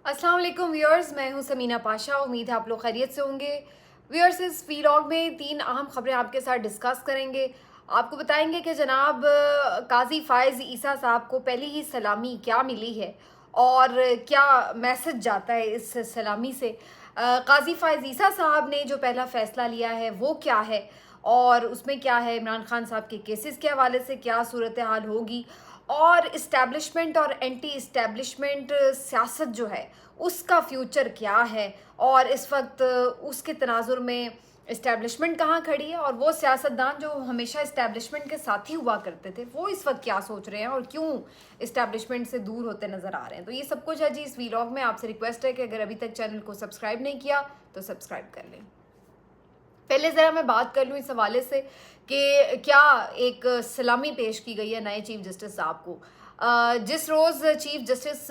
अस्सलाम वालेकुम व्यूअर्स, मैं हूं समीना पाशा। उम्मीद है आप लोग खैरियत से होंगे। व्यूअर्स, इस वीलॉग में 3 अहम खबरें आपके साथ डिस्कस करेंगे। आपको बताएंगे कि जनाब काजी फ़ायज़ ईसा साहब को पहली ही सलामी क्या मिली है और क्या मैसेज जाता है इस सलामी से। काजी फ़ायज़ ईसा साहब ने जो पहला फ़ैसला लिया है वो क्या है और उसमें क्या है, इमरान खान साहब के केसेस के हवाले से क्या सूरत हाल होगी और इस्टेब्लिशमेंट और एंटी इस्टेब्लिशमेंट सियासत जो है उसका फ्यूचर क्या है और इस वक्त उसके तनाजुर में इस्टेब्लिशमेंट कहाँ खड़ी है और वो सियासतदान जो हमेशा इस्टेब्लिशमेंट के साथ ही हुआ करते थे वो इस वक्त क्या सोच रहे हैं और क्यों इस्टेब्लिशमेंट से दूर होते नज़र आ रहे हैं। तो ये सब कुछ है जी इस वीलॉग में। आपसे रिक्वेस्ट है कि अगर अभी तक चैनल को सब्सक्राइब नहीं किया तो सब्सक्राइब कर लें। पहले ज़रा मैं बात कर लूँ इस हवाले से कि क्या एक सलामी पेश की गई है नए चीफ जस्टिस साहब को। जिस रोज़ चीफ जस्टिस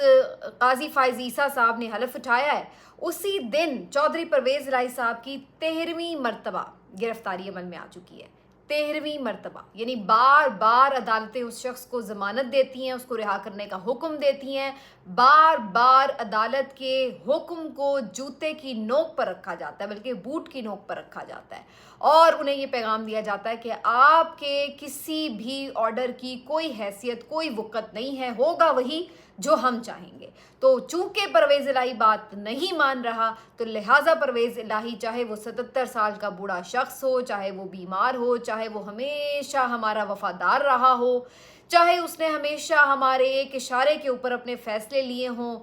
काजी फ़ायज़ ईसा साहब ने हलफ उठाया है उसी दिन चौधरी परवेज़ इलाही साहब की 13वीं मरतबा गिरफ्तारी अमल में आ चुकी है। 13वीं मरतबा यानी बार बार अदालतें उस शख्स को ज़मानत देती हैं, उसको रिहा करने का हुक्म देती हैं। बार बार अदालत के हुक्म को जूते की नोक पर रखा जाता है, बल्कि बूट की नोक पर रखा जाता है और उन्हें ये पैगाम दिया जाता है कि आपके किसी भी ऑर्डर की कोई हैसियत, कोई वक़्त नहीं है, होगा वही जो हम चाहेंगे। तो चूंकि परवेज़ इलाही बात नहीं मान रहा तो लिहाजा परवेज़ इलाही, चाहे वो 77 साल का बूढ़ा शख्स हो, चाहे वो बीमार हो, चाहे वो हमेशा हमारा वफादार रहा हो, चाहे उसने हमेशा हमारे एक इशारे के ऊपर अपने फैसले लिए हों,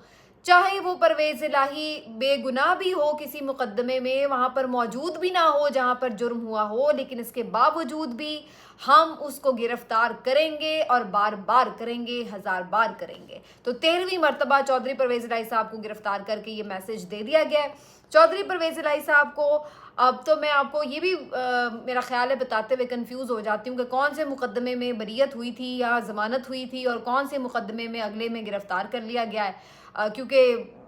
चाहे वो परवेज़ इलाही बेगुनाह भी हो, किसी मुकदमे में वहाँ पर मौजूद भी ना हो जहाँ पर जुर्म हुआ हो, लेकिन इसके बावजूद भी हम उसको गिरफ्तार करेंगे और बार बार करेंगे, 1000 बार करेंगे। तो 13वीं मरतबा चौधरी परवेज़ इलाही साहब को गिरफ्तार करके ये मैसेज दे दिया गया है चौधरी परवेज़ इलाही साहब को। अब तो मैं आपको ये भी मेरा ख्याल है बताते हुए कंफ्यूज हो जाती हूँ कि कौन से मुकदमे में बरीयत हुई थी या ज़मानत हुई थी और कौन से मुकदमे में अगले में गिरफ्तार कर लिया गया है। क्योंकि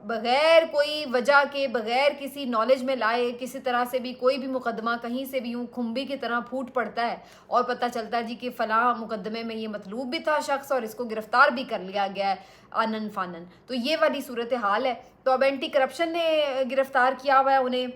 बगैर कोई वजह के, बगैर किसी नॉलेज में लाए, किसी तरह से भी कोई भी मुकदमा कहीं से भी यूँ खुम्बी की तरह फूट पड़ता है और पता चलता है जी कि फ़लाँ मुकदमे में ये मतलूब भी था शख्स और इसको गिरफ्तार भी कर लिया गया है आनन फानन। तो ये वाली सूरत हाल है। तो अब एंटी करप्शन ने गिरफ्तार किया हुआ है उन्हें।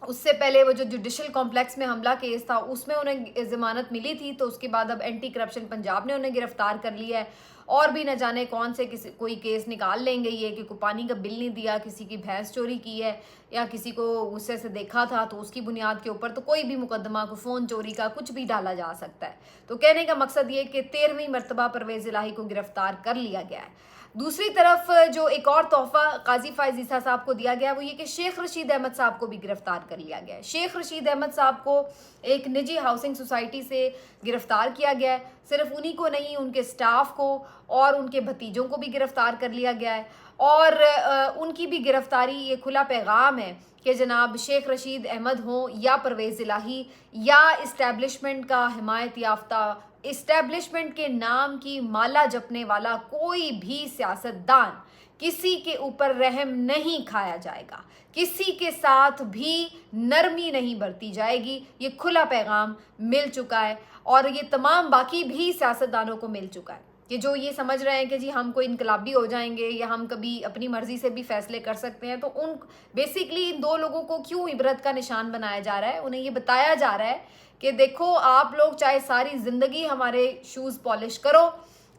उससे पहले वो जो जुडिशल कॉम्प्लेक्स में हमला केस था उसमें उन्हें ज़मानत मिली थी, तो उसके बाद अब एंटी करप्शन पंजाब ने उन्हें गिरफ्तार कर लिया है और भी न जाने कौन से किसी कोई केस निकाल लेंगे ये कि पानी का बिल नहीं दिया, किसी की भैंस चोरी की है या किसी को गुस्से से देखा था तो उसकी बुनियाद के ऊपर तो कोई भी मुकदमा को फ़ोन चोरी का कुछ भी डाला जा सकता है। तो कहने का मकसद ये कि 13वीं मरतबा परवेज़ इलाही को गिरफ्तार कर लिया गया है। दूसरी तरफ जो एक और तोहफा काजी फ़ायज़ ईसा साहब को दिया गया वो ये कि शेख रशीद अहमद साहब को भी गिरफ्तार कर लिया गया है। शेख रशीद अहमद साहब को एक निजी हाउसिंग सोसाइटी से गिरफ्तार किया गया है। सिर्फ उन्हीं को नहीं, उनके स्टाफ को और उनके भतीजों को भी गिरफ्तार कर लिया गया है और उनकी भी गिरफ्तारी ये खुला पैगाम है कि जनाब शेख रशीद अहमद हों या परवेज़ इलाही या इस्टेब्लिशमेंट का हिमायत याफ्ता, इस्टेब्लिशमेंट के नाम की माला जपने वाला कोई भी सियासतदान, किसी के ऊपर रहम नहीं खाया जाएगा, किसी के साथ भी नरमी नहीं बरती जाएगी। ये खुला पैगाम मिल चुका है और ये तमाम बाकी भी सियासतदानों को मिल चुका है कि जो ये समझ रहे हैं कि जी हम कोई इनकलाबी हो जाएंगे या हम कभी अपनी मर्जी से भी फैसले कर सकते हैं, तो उन बेसिकली इन दो लोगों को क्यों इबरत का निशान बनाया जा रहा है। उन्हें ये बताया जा रहा है कि देखो आप लोग चाहे सारी ज़िंदगी हमारे शूज़ पॉलिश करो,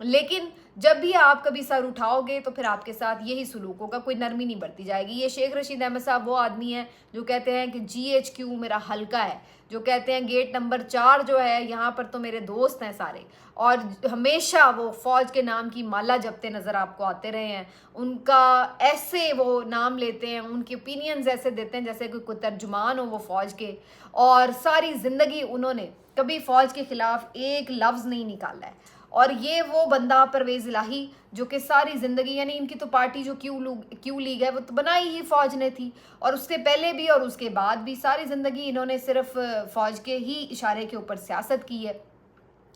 लेकिन जब भी आप कभी सर उठाओगे तो फिर आपके साथ यही सलूक होगा, कोई नरमी नहीं बरती जाएगी। ये शेख रशीद अहमद साहब वो आदमी हैं जो कहते हैं कि GHQ मेरा हल्का है, जो कहते हैं गेट नंबर 4 जो है यहाँ पर तो मेरे दोस्त हैं सारे, और हमेशा वो फ़ौज के नाम की माला जपते नज़र आपको आते रहे हैं। उनका ऐसे वो नाम लेते हैं, उनके ओपिनियंस ऐसे देते हैं जैसे कोई तर्जुमान हो वो फ़ौज के, और सारी ज़िंदगी उन्होंने कभी फ़ौज के ख़िलाफ़ एक लफ्ज़ नहीं निकाला है। और ये वो बंदा परवेज़ इलाही जो कि सारी ज़िंदगी, यानी इनकी तो पार्टी जो क्यू लीग है वो तो बनाई ही फ़ौज ने थी और उससे पहले भी और उसके बाद भी सारी ज़िंदगी इन्होंने सिर्फ फ़ौज के ही इशारे के ऊपर सियासत की है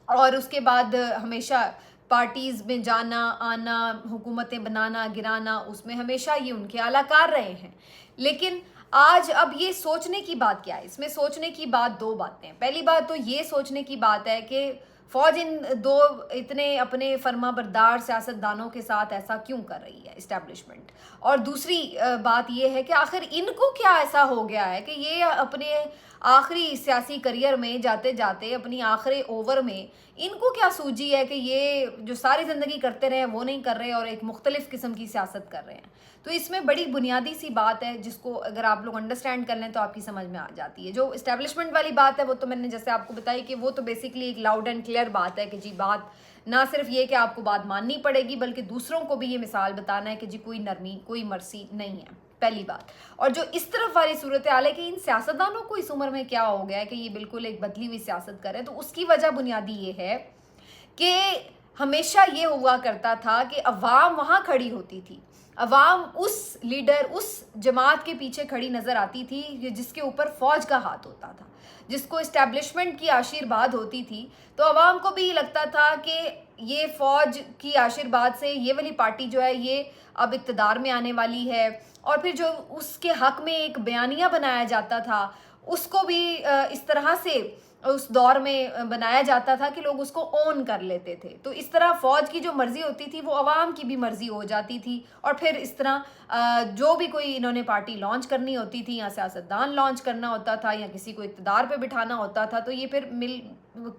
और उसके बाद हमेशा पार्टीज़ में जाना आना, हुकूमतें बनाना गिराना, उसमें हमेशा ये उनके आलाकार रहे हैं। लेकिन आज अब ये सोचने की बात क्या है, इसमें सोचने की बात दो बातें हैं। पहली बात तो ये सोचने की बात है कि फौज इन दो इतने अपने फर्माबरदार सियासतदानों के साथ ऐसा क्यों कर रही है इस्टेब्लिशमेंट? और दूसरी बात यह है कि आखिर इनको क्या ऐसा हो गया है कि ये अपने आखिरी सियासी करियर में जाते जाते अपनी आखिरी ओवर में इनको क्या सूझी है कि ये जो सारी ज़िंदगी करते रहे वो नहीं कर रहे और एक मुख्तलिफ किस्म की सियासत कर रहे हैं। तो इसमें बड़ी बुनियादी सी बात है जिसको अगर आप लोग अंडरस्टैंड कर लें तो आपकी समझ में आ जाती है। जो इस्टेब्लिशमेंट वाली बात है वो तो मैंने जैसे आपको बताई कि वो तो बेसिकली एक लाउड एंड क्लियर बात है कि जी बात ना सिर्फ ये कि आपको बात माननी पड़ेगी बल्कि दूसरों को भी ये मिसाल बताना है कि जी कोई नरमी कोई मर्सी नहीं है, पहली बात। और जो इस तरफ वाली सूरत हाल है कि इन सियासतदानों को इस उम्र में क्या हो गया है कि ये बिल्कुल एक बदली हुई सियासत कर रहे हैं, तो उसकी वजह बुनियादी ये है कि हमेशा ये हुआ करता था कि अवाम वहाँ खड़ी होती थी, अवाम उस लीडर उस जमात के पीछे खड़ी नज़र आती थी जिसके ऊपर फ़ौज का हाथ होता था, जिसको इस्टेब्लिशमेंट की आशीर्वाद होती थी। तो अवाम को भी लगता था कि ये फ़ौज की आशीर्वाद से ये वाली पार्टी जो है ये अब इक़्तिदार में आने वाली है। और फिर जो उसके हक़ में एक बयानिया बनाया जाता था उसको भी इस तरह से उस दौर में बनाया जाता था कि लोग उसको ओन कर लेते थे। तो इस तरह फ़ौज की जो मर्ज़ी होती थी वो अवाम की भी मर्ज़ी हो जाती थी। और फिर इस तरह जो भी कोई इन्होंने पार्टी लॉन्च करनी होती थी या सियासतदान लॉन्च करना होता था या किसी को इक़्तिदार पे बिठाना होता था तो ये फिर मिल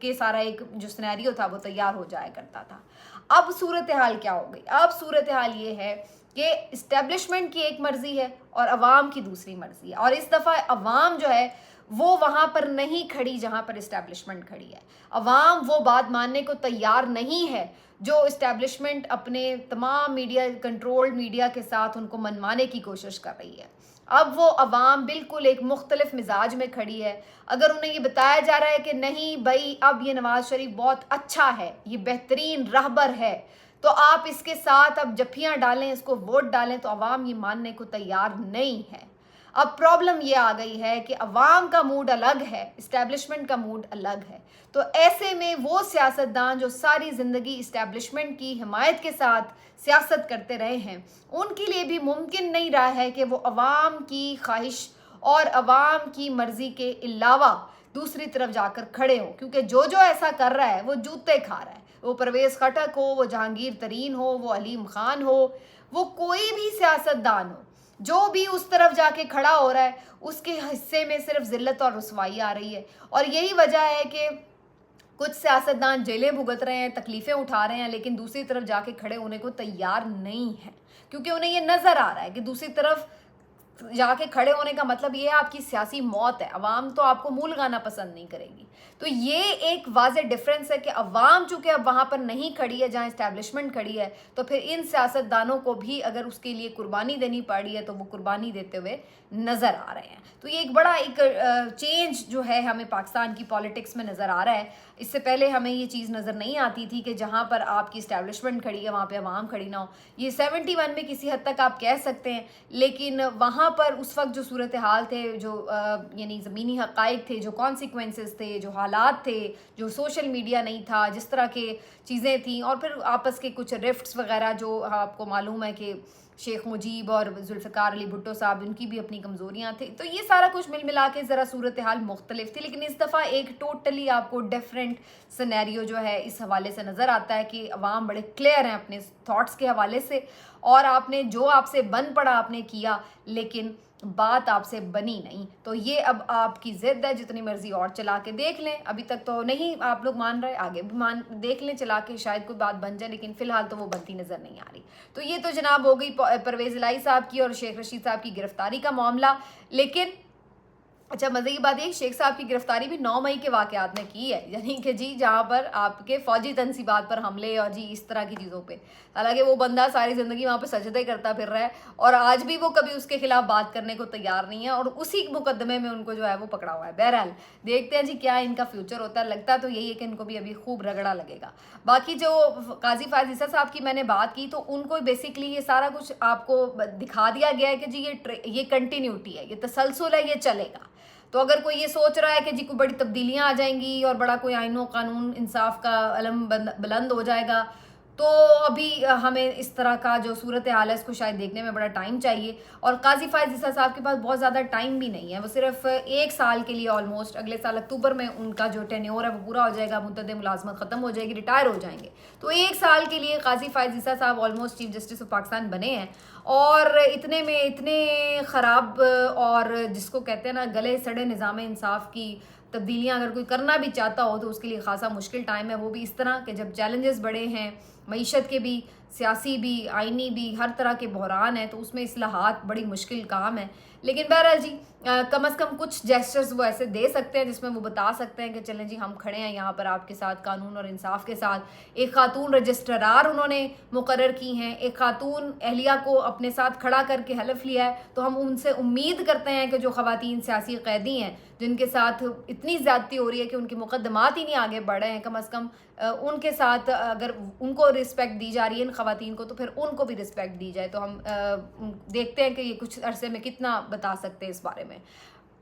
के सारा एक जो सिनेरियो था वो तैयार हो जाया करता था। अब सूरत हाल क्या हो गई? अब सूरत हाल ये है कि इस्टेब्लिशमेंट की एक मर्ज़ी है और अवाम की दूसरी मर्ज़ी है। और इस दफ़ा अवाम जो है वो वहाँ पर नहीं खड़ी जहाँ पर इस्टेब्लिशमेंट खड़ी है। अवाम वो बात मानने को तैयार नहीं है जो इस्टेब्लिशमेंट अपने तमाम मीडिया कंट्रोल्ड मीडिया के साथ उनको मनवाने की कोशिश कर रही है। अब वो अवाम बिल्कुल एक मुख्तलिफ मिजाज में खड़ी है। अगर उन्हें ये बताया जा रहा है कि नहीं भाई अब ये नवाज़ शरीफ बहुत अच्छा है, ये बेहतरीन रहबर है, तो आप इसके साथ अब जफ्फियाँ डालें, इसको वोट डालें, तो अवाम ये मानने को तैयार नहीं है। अब प्रॉब्लम ये आ गई है कि अवाम का मूड अलग है, इस्टेब्लिशमेंट का मूड अलग है। तो ऐसे में वो सियासतदान जो सारी ज़िंदगी इस्टेब्लिशमेंट की हिमायत के साथ सियासत करते रहे हैं उनके लिए भी मुमकिन नहीं रहा है कि वो अवाम की ख्वाहिश और अवाम की मर्ज़ी के अलावा दूसरी तरफ जाकर खड़े हों, क्योंकि जो जो ऐसा कर रहा है वो जूते खा रहा है। वो परवेज़ खटक हो, वो जहांगीर तरीन हो, वो अलीम खान हो, वो कोई भी सियासतदान हो, जो भी उस तरफ जाके खड़ा हो रहा है उसके हिस्से में सिर्फ ज़िल्लत और रुसवाई आ रही है। और यही वजह है कि कुछ सियासतदान जेलें भुगत रहे हैं, तकलीफ़ें उठा रहे हैं, लेकिन दूसरी तरफ जाके खड़े होने को तैयार नहीं है, क्योंकि उन्हें ये नज़र आ रहा है कि दूसरी तरफ जाके खड़े होने का मतलब ये है आपकी सियासी मौत है। अवाम तो आपको मूल गाना पसंद नहीं करेगी। तो ये एक वाज़े डिफरेंस है कि अवाम चूँकि अब वहाँ पर नहीं खड़ी है जहाँ इस्टेब्लिशमेंट खड़ी है, तो फिर इन सियासतदानों को भी अगर उसके लिए कुर्बानी देनी पड़ी है तो वो कुर्बानी देते हुए नज़र आ रहे हैं। तो ये एक बड़ा एक चेंज जो है हमें पाकिस्तान की पॉलिटिक्स में नज़र आ रहा है। इससे पहले हमें ये चीज़ नज़र नहीं आती थी कि जहाँ पर आपकी इस्टेब्लिशमेंट खड़ी है वहाँ पे अवाम खड़ी ना हो। ये 71 में किसी हद तक आप कह सकते हैं, लेकिन वहाँ पर उस वक्त जो सूरत हाल थे, जो यानी ज़मीनी हक़ाइक़ थे, जो कॉन्सिक्वेंसेस थे, जो हालात थे, जो सोशल मीडिया नहीं था, जिस तरह के चीज़ें थी, और फिर आपस के कुछ रिफ्ट्स वगैरह जो आपको मालूम है कि शेख मुजीब और जुल्फ़िकार अली भुट्टो साहब उनकी भी अपनी कमज़ोरियाँ थी। तो ये सारा कुछ मिल मिला के ज़रा सूरत हाल मुख्तलिफ थी, लेकिन इस दफ़ा एक टोटली आपको डिफरेंट सिनेरियो जो है इस हवाले से नज़र आता है कि अवाम बड़े क्लियर हैं अपने थॉट्स के हवाले से, और आपने जो आपसे बन पड़ा आपने किया, लेकिन बात आपसे बनी नहीं। तो ये अब आपकी ज़िद है, जितनी मर्ज़ी और चला के देख लें। अभी तक तो नहीं आप लोग मान रहे, आगे भी देख लें चला के, शायद कोई बात बन जाए, लेकिन फ़िलहाल तो वो बनती नज़र नहीं आ रही। तो ये तो जनाब हो गई परवेज़ इलाही साहब की और शेख रशीद साहब की गिरफ्तारी का मामला। लेकिन अच्छा मज़े की बात है, शेख साहब की गिरफ्तारी भी 9 मई के वाक़यात में की है, यानी कि जी जहाँ पर आपके फ़ौजी तनसीबात पर हमले और जी इस तरह की चीज़ों पे। हालांकि वो बंदा सारी ज़िंदगी वहाँ पे सजदे करता फिर रहा है और आज भी वो कभी उसके खिलाफ बात करने को तैयार नहीं है, और उसी मुकदमे में उनको जो है वो पकड़ा हुआ है। बहरहाल देखते हैं जी क्या इनका फ्यूचर होता है। लगता तो यही है कि इनको भी अभी खूब रगड़ा लगेगा। बाकी जो काजी फ़ायज़ ईसा साहब की मैंने बात की, तो उनको बेसिकली ये सारा कुछ आपको दिखा दिया गया है कि जी ये कंटिन्यूटी है, ये तसलसल है, ये चलेगा। तो अगर कोई ये सोच रहा है कि जी कोई बड़ी तब्दीलियां आ जाएंगी और बड़ा कोई आइनो कानून इंसाफ का अलम बुलंद हो जाएगा, तो अभी हमें इस तरह का जो सूरत हाल है इसको शायद देखने में बड़ा टाइम चाहिए। और काजी फायज ईसा साहब के पास बहुत ज़्यादा टाइम भी नहीं है, वो सिर्फ 1 साल के लिए ऑलमोस्ट, अगले साल अक्टूबर में उनका जो टेन्योर है वो पूरा हो जाएगा, मुद्दत मुलाजमत ख़त्म हो जाएगी, रिटायर हो जाएंगे। तो 1 साल के लिए काजी फायज ईसा साहब almost chief justice of Pakistan बने हैं, और इतने में इतने ख़राब और जिसको कहते हैं ना गले सड़े निज़ाम इंसाफ की तब्दीलियाँ अगर कोई करना भी चाहता हो तो उसके लिए खासा मुश्किल टाइम है, वो भी इस तरह के जब चैलेंजेस बड़े हैं, मईशत के भी, सियासी भी, आइनी भी, हर तरह के बहरान है, तो उसमें इस्लाहात बड़ी मुश्किल काम है। लेकिन बहरहाल जी कम अज़ कम कुछ जेस्चर्स वो ऐसे दे सकते हैं जिसमें वो बता सकते हैं कि चलें जी हम खड़े हैं यहाँ पर आपके साथ कानून और इंसाफ के साथ। एक खातून रजिस्ट्रार उन्होंने मुकर्रर की हैं, एक खातून अहलिया को अपने साथ खड़ा करके हलफ लिया है, तो हम उनसे उम्मीद करते हैं कि जो ख़वातीन सियासी कैदी हैं जिनके साथ इतनी ज़्यादती हो रही है कि उनके मुकदमात ही नहीं आगे बढ़ रहे हैं, कम अज़ कम उनके साथ अगर उनको रिस्पेक्ट दी जा रही है इन ख़वातीन को, तो फिर उनको भी रिस्पेक्ट दी जाए। तो हम देखते हैं कि ये कुछ अरसे में कितना बता सकते हैं इस बारे में।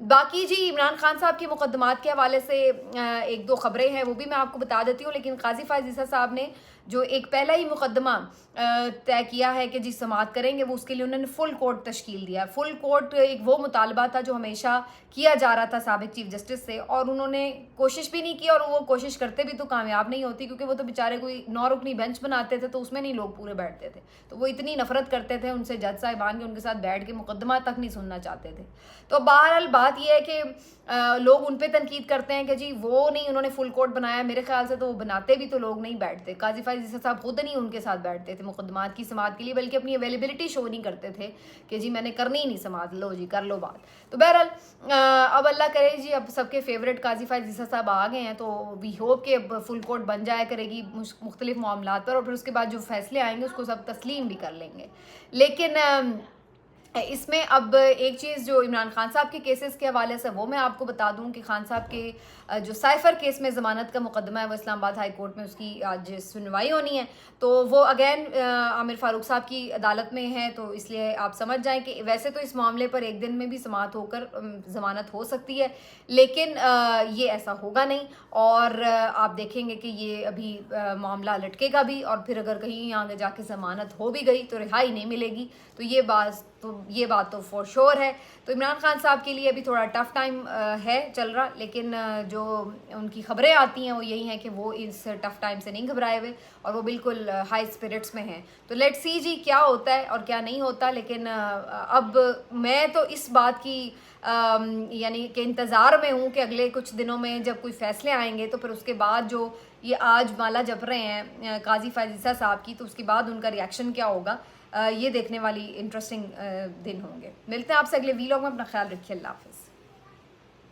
बाकी जी इमरान खान साहब के मुकदमात के हवाले से एक दो ख़बरें हैं, वो भी मैं आपको बता देती हूँ। लेकिन काजी फायज ईसा साहब ने जो एक पहला ही मुकदमा तय किया है कि जी समाअत करेंगे, वो उसके लिए उन्होंने फुल कोर्ट तश्कील दिया। फुल कोर्ट एक वो मुतालबा था जो हमेशा किया जा रहा था साबिक चीफ जस्टिस से, और उन्होंने कोशिश भी नहीं की, और वो कोशिश करते भी तो कामयाब नहीं होती, क्योंकि वो तो बेचारे कोई 9 रुकनी बेंच बनाते थे तो उसमें नहीं लोग पूरे बैठते थे। तो वो इतनी नफरत करते थे उनसे जज साहिबान के, उनके साथ बैठ के मुकदमा तक नहीं सुनना चाहते थे। तो बहरहाल बात यह है कि लोग उन पे तनकीद करते हैं कि जी वो नहीं, उन्होंने फुल कोर्ट बनाया, मेरे ख्याल से तो वो बनाते भी तो लोग नहीं बैठते। काजी फायज ईसा साहब खुद नहीं उनके साथ बैठते थे मुकदमात की समाअत के लिए, बल्कि अपनी अवेलेबिलिटी शो नहीं करते थे कि जी मैंने करनी ही नहीं समाअत, लो जी कर लो बात। तो बहरहाल अब अल्लाह करे जी, अब सबके फेवरेट काजी फायज ईसा साहब आ गए हैं, तो वी होप कि अब फुल कोर्ट बन जाया करेगी मुख्तलिफ मामलात पर, और फिर उसके बाद जो फैसले आएंगे उसको सब तस्लीम भी कर लेंगे। लेकिन इसमें अब एक चीज़ जो इमरान खान साहब के केसेस के हवाले से वो मैं आपको बता दूं कि खान साहब के जो साइफ़र केस में ज़मानत का मुकदमा है वो इस्लामाबाद हाई कोर्ट में उसकी आज सुनवाई होनी है। तो वो अगेन आमिर फ़ारूक साहब की अदालत में है, तो इसलिए आप समझ जाएं कि वैसे तो इस मामले पर एक दिन में भी समाअत होकर ज़मानत हो सकती है, लेकिन ये ऐसा होगा नहीं, और आप देखेंगे कि ये अभी मामला लटकेगा भी, और फिर अगर कहीं आगे जाके ज़मानत हो भी गई तो रिहाई नहीं मिलेगी। तो ये बात तो फॉर श्योर है। तो इमरान खान साहब के लिए अभी थोड़ा टफ टाइम है चल रहा, लेकिन जो उनकी ख़बरें आती हैं वो यही हैं कि वो इस टफ टाइम से नहीं घबराए हुए, और वो बिल्कुल हाई स्पिरिट्स में हैं। तो लेट्स सी जी क्या होता है और क्या नहीं होता। लेकिन अब मैं तो इस बात की यानी कि इंतज़ार में हूँ कि अगले कुछ दिनों में जब कोई फ़ैसले आएंगे तो फिर उसके बाद जो ये आज माला जप रहे हैं काजी फायज ईसा साहब की, तो उसके बाद उनका रिएक्शन क्या होगा, ये देखने वाली इंटरेस्टिंग दिन होंगे। मिलते हैं आपसे अगले वीलॉग में, अपना ख्याल रखिए, अल्लाह हाफ़िज़।